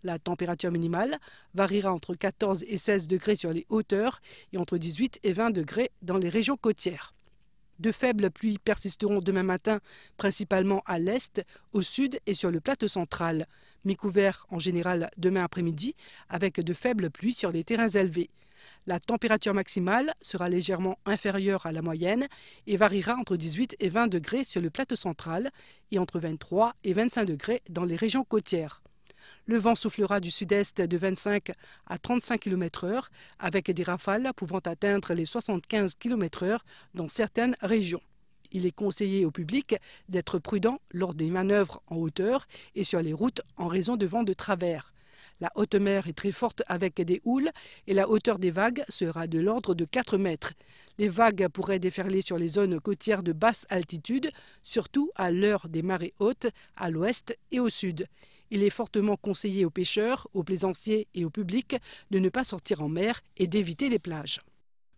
La température minimale variera entre 14 et 16 degrés sur les hauteurs et entre 18 et 20 degrés dans les régions côtières. De faibles pluies persisteront demain matin, principalement à l'est, au sud et sur le plateau central. Mi-couvert en général demain après-midi, avec de faibles pluies sur les terrains élevés. La température maximale sera légèrement inférieure à la moyenne et variera entre 18 et 20 degrés sur le plateau central et entre 23 et 25 degrés dans les régions côtières. Le vent soufflera du sud-est de 25 à 35 km/h avec des rafales pouvant atteindre les 75 km/h dans certaines régions. Il est conseillé au public d'être prudent lors des manœuvres en hauteur et sur les routes en raison de vents de travers. La haute mer est très forte avec des houles et la hauteur des vagues sera de l'ordre de 4 mètres. Les vagues pourraient déferler sur les zones côtières de basse altitude, surtout à l'heure des marées hautes, à l'ouest et au sud. Il est fortement conseillé aux pêcheurs, aux plaisanciers et au public de ne pas sortir en mer et d'éviter les plages.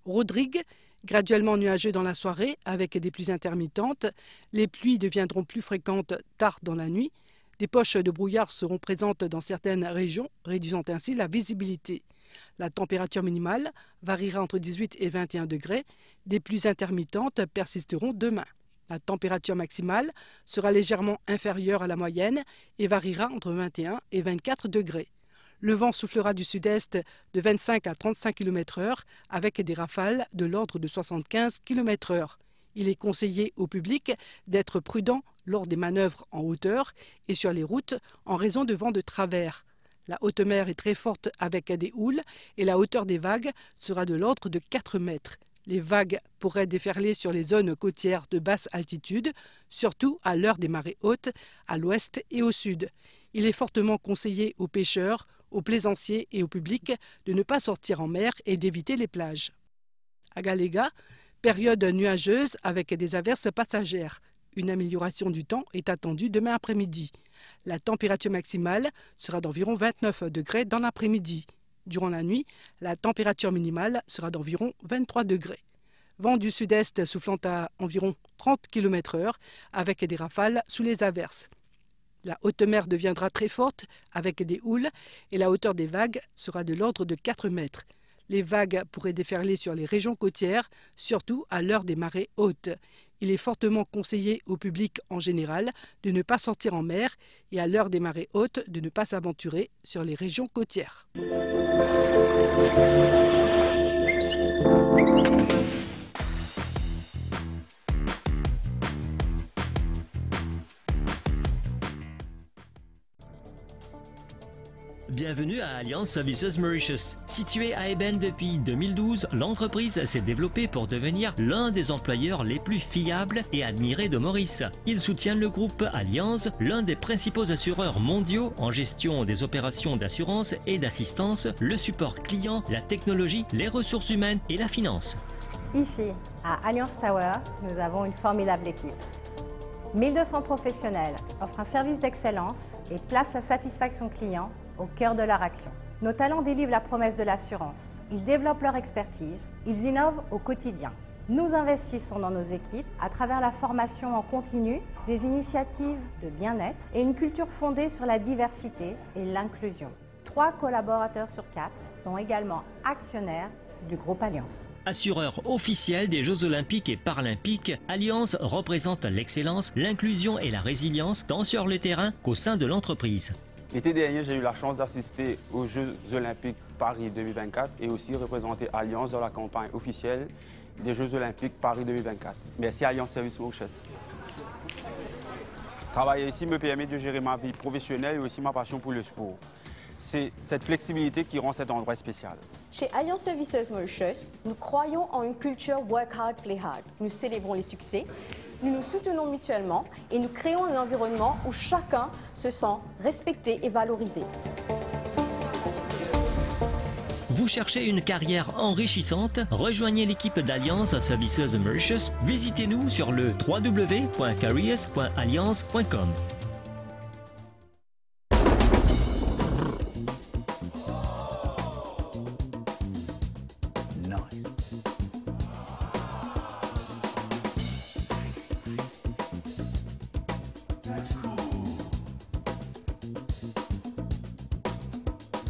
Rodrigue, graduellement nuageux dans la soirée avec des pluies intermittentes. Les pluies deviendront plus fréquentes tard dans la nuit. Des poches de brouillard seront présentes dans certaines régions, réduisant ainsi la visibilité. La température minimale variera entre 18 et 21 degrés. Des pluies intermittentes persisteront demain. La température maximale sera légèrement inférieure à la moyenne et variera entre 21 et 24 degrés. Le vent soufflera du sud-est de 25 à 35 km/h avec des rafales de l'ordre de 75 km/h. Il est conseillé au public d'être prudent lors des manœuvres en hauteur et sur les routes en raison de vents de travers. La haute mer est très forte avec des houles et la hauteur des vagues sera de l'ordre de 4 mètres. Les vagues pourraient déferler sur les zones côtières de basse altitude, surtout à l'heure des marées hautes, à l'ouest et au sud. Il est fortement conseillé aux pêcheurs, aux plaisanciers et au public de ne pas sortir en mer et d'éviter les plages. Agalega, période nuageuse avec des averses passagères. Une amélioration du temps est attendue demain après-midi. La température maximale sera d'environ 29 degrés dans l'après-midi. Durant la nuit, la température minimale sera d'environ 23 degrés. Vent du sud-est soufflant à environ 30 km/h avec des rafales sous les averses. La haute mer deviendra très forte avec des houles et la hauteur des vagues sera de l'ordre de 4 mètres. Les vagues pourraient déferler sur les régions côtières, surtout à l'heure des marées hautes. Il est fortement conseillé au public en général de ne pas sortir en mer et à l'heure des marées hautes de ne pas s'aventurer sur les régions côtières. Bienvenue à Alliance Services Mauritius. Située à Eben depuis 2012, l'entreprise s'est développée pour devenir l'un des employeurs les plus fiables et admirés de Maurice. Il soutient le groupe Allianz, l'un des principaux assureurs mondiaux en gestion des opérations d'assurance et d'assistance, le support client, la technologie, les ressources humaines et la finance. Ici, à Allianz Tower, nous avons une formidable équipe. 1200 professionnels offrent un service d'excellence et placent la satisfaction client au cœur de leur action. Nos talents délivrent la promesse de l'assurance. Ils développent leur expertise, ils innovent au quotidien. Nous investissons dans nos équipes à travers la formation en continu, des initiatives de bien-être et une culture fondée sur la diversité et l'inclusion. 3 collaborateurs sur 4 sont également actionnaires du groupe Allianz. Assureur officiel des Jeux Olympiques et Paralympiques, Allianz représente l'excellence, l'inclusion et la résilience tant sur le terrain qu'au sein de l'entreprise. L'été dernier, j'ai eu la chance d'assister aux Jeux Olympiques Paris 2024 et aussi représenter Allianz dans la campagne officielle des Jeux Olympiques Paris 2024. Merci Allianz Services Mauritius. Travailler ici me permet de gérer ma vie professionnelle et aussi ma passion pour le sport. C'est cette flexibilité qui rend cet endroit spécial. Chez Allianz Services Mauritius, nous croyons en une culture work hard, play hard. Nous célébrons les succès, nous nous soutenons mutuellement et nous créons un environnement où chacun se sent respecté et valorisé. Vous cherchez une carrière enrichissante? Rejoignez l'équipe d'Allianz Services Mauritius. Visitez-nous sur le www.careers.allianz.com.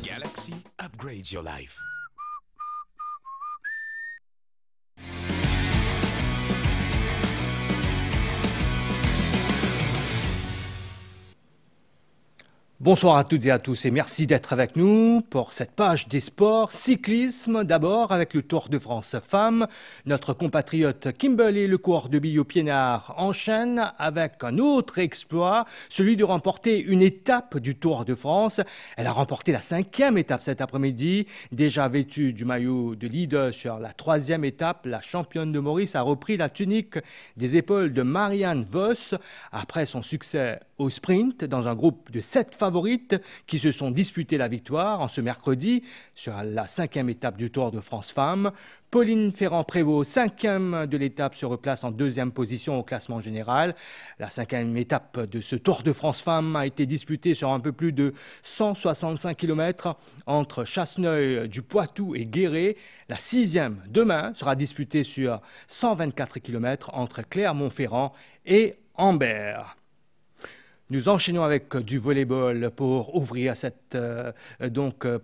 Galaxy upgrades your life. Bonsoir à toutes et à tous et merci d'être avec nous pour cette page des sports. Cyclisme d'abord avec le Tour de France Femmes. Notre compatriote Kimberly Lecourt de Billot-Piénard enchaîne avec un autre exploit, celui de remporter une étape du Tour de France. Elle a remporté la 5e étape cet après-midi. Déjà vêtue du maillot de leader sur la 3e étape, la championne de Maurice a repris la tunique des épaules de Marianne Vos après son succès au sprint dans un groupe de 7 favorites qui se sont disputés la victoire en ce mercredi sur la 5e étape du Tour de France Femmes. Pauline Ferrand-Prévot, 5e de l'étape, se replace en 2e position au classement général. La 5e étape de ce Tour de France Femmes a été disputée sur un peu plus de 165 km entre Chasseneuil, du Poitou et Guéret. La 6e, demain, sera disputée sur 124 km entre Clermont-Ferrand et Ambert. Nous enchaînons avec du volleyball pour ouvrir cette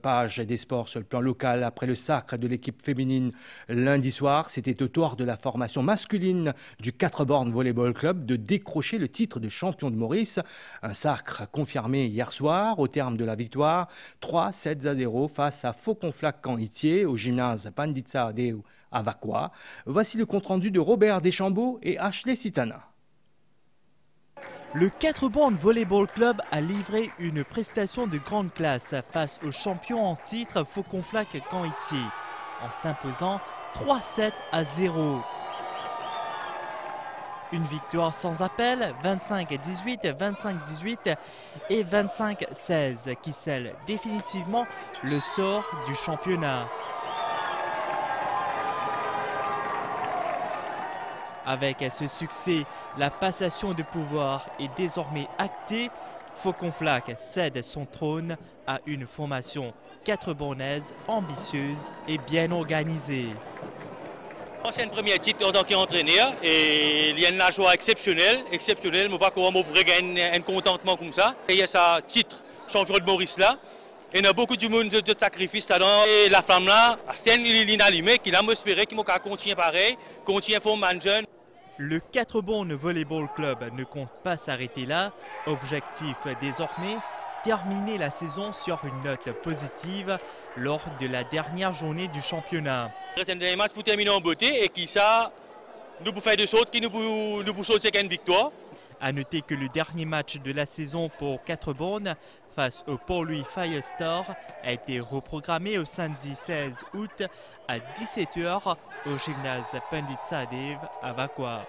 page des sports sur le plan local. Après le sacre de l'équipe féminine lundi soir, c'était au tour de la formation masculine du 4 bornes Volleyball Club de décrocher le titre de champion de Maurice. Un sacre confirmé hier soir au terme de la victoire 3-7-0 face à Fauconflac-Camp-Itier au gymnase Panditsa Adeu à Vakwa. Voici le compte-rendu de Robert Deschambault et Ashley Sitana. Le 4 bornes Volleyball Club a livré une prestation de grande classe face aux champions en titre Fauconflac-Camp-Itier en s'imposant 3-7-0. Une victoire sans appel, 25-18, 25-18 et 25-16 qui scelle définitivement le sort du championnat. Avec ce succès, la passation de pouvoir est désormais actée. Fauconflac cède son trône à une formation 4 bornaise ambitieuse et bien organisée. C'est un premier titre en tant qu'entraîneur et il y a une joie exceptionnelle. Je ne sais pas comment on pourrait gagner un contentement comme ça. Il y a ce titre champion de Maurice là. Il y a beaucoup de monde de sacrifice là-dedans. Et la femme là, c'est l'inanimé qui l'a espéré qu'il m'a continué pareil, continuer à faire un jeune. Le 4 Bornes Volleyball Club ne compte pas s'arrêter là. Objectif désormais, terminer la saison sur une note positive lors de la dernière journée du championnat. C'est un dernier match pour terminer en beauté et qui ça, nous pouvons faire des choses qui nous pouvons sauter une victoire. A noter que le dernier match de la saison pour 4 Bornes face au Port-Louis Firestar a été reprogrammé au samedi 16 août à 17 h au gymnase Pandit Sahadev à Vakwa.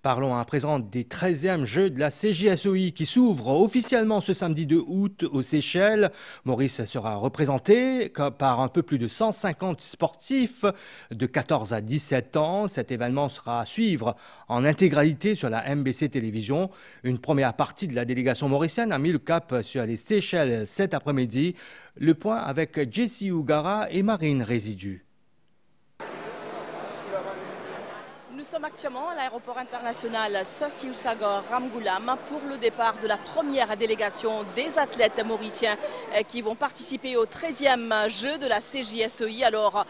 Parlons à présent des 13e Jeux de la CJSOI qui s'ouvrent officiellement ce samedi 2 août aux Seychelles. Maurice sera représenté par un peu plus de 150 sportifs de 14 à 17 ans. Cet événement sera à suivre en intégralité sur la MBC Télévision. Une première partie de la délégation mauricienne a mis le cap sur les Seychelles cet après-midi. Le point avec Jessie Ougara et Marine Résidu. Nous sommes actuellement à l'aéroport international Sassy Sagor Ramgoolam pour le départ de la première délégation des athlètes mauriciens qui vont participer au 13e jeu de la CJSOI. Alors,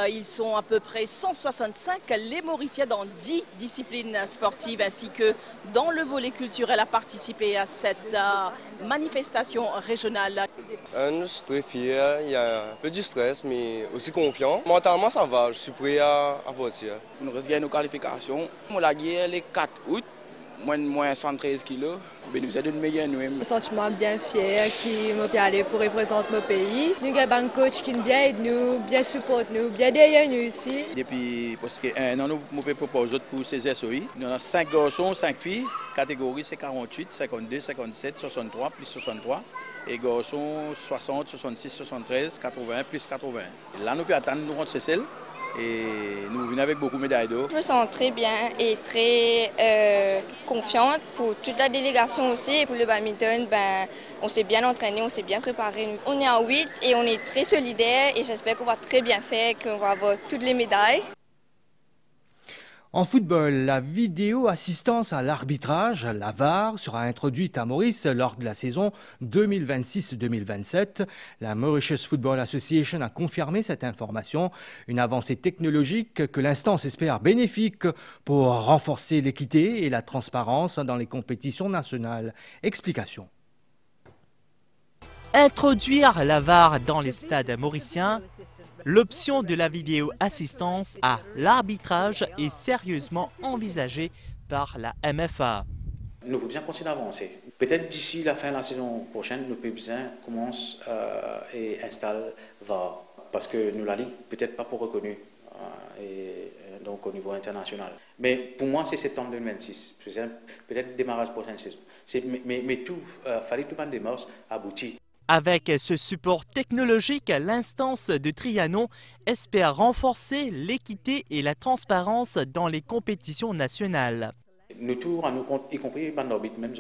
ils sont à peu près 165, les Mauriciens dans 10 disciplines sportives ainsi que dans le volet culturel à participer à cette manifestation régionale. Je suis très fier, il y a un peu de stress mais aussi confiant. Mentalement ça va, je suis prêt à partir. Nous restons nos qualifications. Moi la guerre le 4 août, moins 113 kilos. Nous avons une meilleure nuit. Un sentiment bien fier qui m'a bien allé pour représenter mon pays. Nous avons un coach qui nous bien aide nous, bien supporte nous, bien derrière nous ici. Depuis presque un an, nous proposons pour ces SOI. Nous avons 5 garçons, 5 filles. Catégorie c'est 48, 52, 57, 63 plus 63. Et garçons 60, 66, 73, 80 plus 80. Là nous pouvons attendre nous rentrons celle. Et nous venons avec beaucoup de médailles d'or. Je me sens très bien et très confiante pour toute la délégation aussi. Pour le badminton, on s'est bien entraîné, on s'est bien préparé. On est en 8 et on est très solidaires et j'espère qu'on va très bien faire, qu'on va avoir toutes les médailles. En football, la vidéo assistance à l'arbitrage, la VAR, sera introduite à Maurice lors de la saison 2026-2027. La Mauritius Football Association a confirmé cette information, une avancée technologique que l'instance espère bénéfique pour renforcer l'équité et la transparence dans les compétitions nationales. Explication. Introduire la VAR dans les stades mauriciens. L'option de la vidéo assistance à l'arbitrage est sérieusement envisagée par la MFA. Nous pouvons bien continuer à avancer. Peut-être d'ici la fin de la saison prochaine, nous pouvons bien commencer et installer VAR. Parce que nous, la Ligue, peut-être pas pour reconnu, et donc au niveau international. Mais pour moi, c'est septembre 2026. Peut-être démarrage prochaine saison. Mais tout, fallait tout une démarche aboutie. Avec ce support technologique, l'instance de Trianon espère renforcer l'équité et la transparence dans les compétitions nationales. Nous tous, à nous compte, y compris Bandarbit même,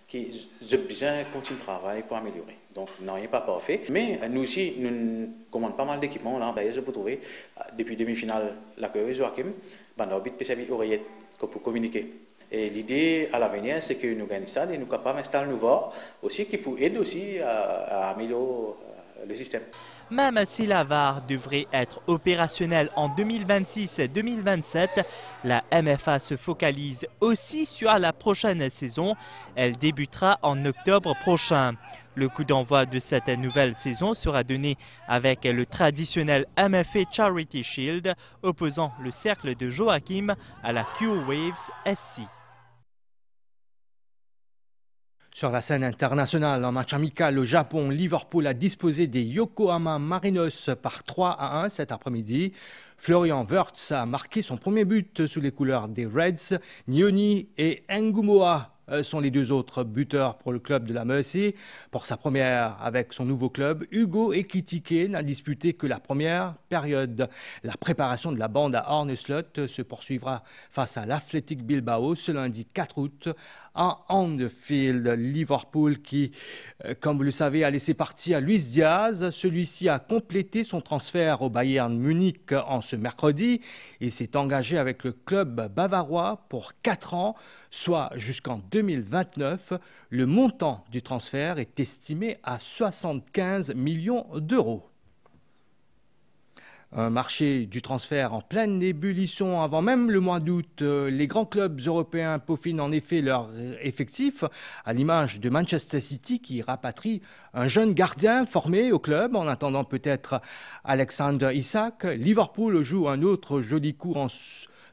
qui ont besoin de continuer de travail pour améliorer. Donc, non, il n'est pas parfait. Mais nous aussi, nous commandons pas mal d'équipements. Là, d'ailleurs, je peux trouver, depuis demi-finale, la Corée Joachim, Bandarbit peut servir oreillette pour communiquer. Et l'idée à l'avenir, c'est que nous gagnons ça et nous sommes capables d'installer nous voir aussi qui peut aider aussi à améliorer le système. Même si la VAR devrait être opérationnelle en 2026-2027, la MFA se focalise aussi sur la prochaine saison. Elle débutera en octobre prochain. Le coup d'envoi de cette nouvelle saison sera donné avec le traditionnel MFA Charity Shield opposant le cercle de Joachim à la Q-Waves SC. Sur la scène internationale, en match amical au Japon, Liverpool a disposé des Yokohama Marinos par 3-1 cet après-midi. Florian Wirtz a marqué son premier but sous les couleurs des Reds. Nyoni et Ngumoa sont les deux autres buteurs pour le club de la Mersey. Pour sa première avec son nouveau club, Hugo Ekitike n'a disputé que la première période. La préparation de la bande à Arneslot se poursuivra face à l'Athletic Bilbao ce lundi 4 août à Anfield. Liverpool qui, comme vous le savez, a laissé partir Luis Diaz. Celui-ci a complété son transfert au Bayern Munich en ce mercredi et s'est engagé avec le club bavarois pour 4 ans, soit jusqu'en 2029. Le montant du transfert est estimé à 75 millions d'euros. Un marché du transfert en pleine ébullition avant même le mois d'août. Les grands clubs européens peaufinent en effet leur effectif, à l'image de Manchester City qui rapatrie un jeune gardien formé au club en attendant peut-être Alexander Isak. Liverpool joue un autre joli coup en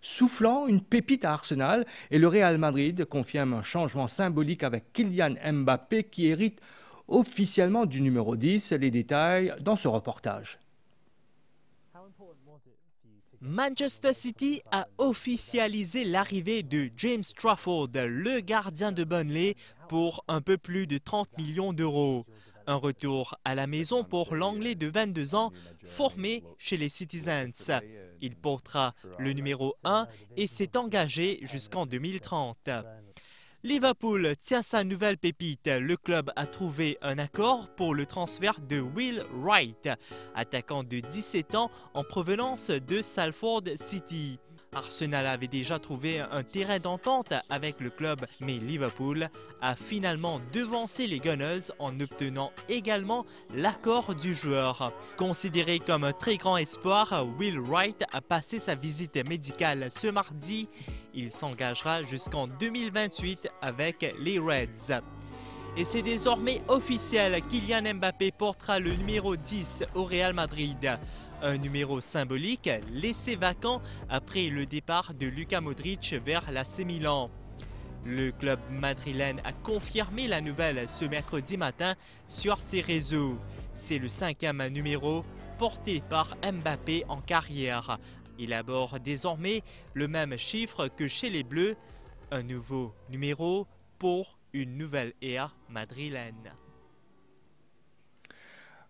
soufflant une pépite à Arsenal et le Real Madrid confirme un changement symbolique avec Kylian Mbappé qui hérite officiellement du numéro 10. Les détails dans ce reportage. Manchester City a officialisé l'arrivée de James Trafford, le gardien de Burnley, pour un peu plus de 30 millions d'euros. Un retour à la maison pour l'Anglais de 22 ans, formé chez les Citizens. Il portera le numéro 1 et s'est engagé jusqu'en 2030. Liverpool tient sa nouvelle pépite. Le club a trouvé un accord pour le transfert de Will Wright, attaquant de 17 ans en provenance de Salford City. Arsenal avait déjà trouvé un terrain d'entente avec le club, mais Liverpool a finalement devancé les Gunners en obtenant également l'accord du joueur. Considéré comme un très grand espoir, Will Wright a passé sa visite médicale ce mardi. Il s'engagera jusqu'en 2028 avec les Reds. Et c'est désormais officiel, Kylian Mbappé portera le numéro 10 au Real Madrid. Un numéro symbolique laissé vacant après le départ de Luka Modric vers l'AC Milan. Le club madrilène a confirmé la nouvelle ce mercredi matin sur ses réseaux. C'est le 5e numéro porté par Mbappé en carrière. Il aborde désormais le même chiffre que chez les Bleus, un nouveau numéro pour une nouvelle ère madrilène.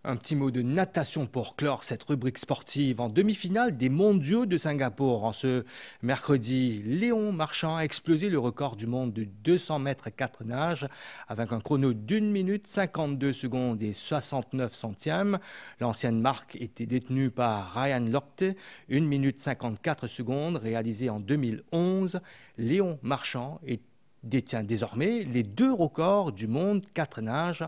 Un petit mot de natation pour clore cette rubrique sportive. En demi-finale des mondiaux de Singapour, en ce mercredi, Léon Marchand a explosé le record du monde de 200 mètres 4 nages avec un chrono d'1 minute 52 secondes et 69 centièmes. L'ancienne marque était détenue par Ryan Lochte, 1 minute 54 secondes, réalisée en 2011. Léon Marchand détient désormais les 2 records du monde 4 nages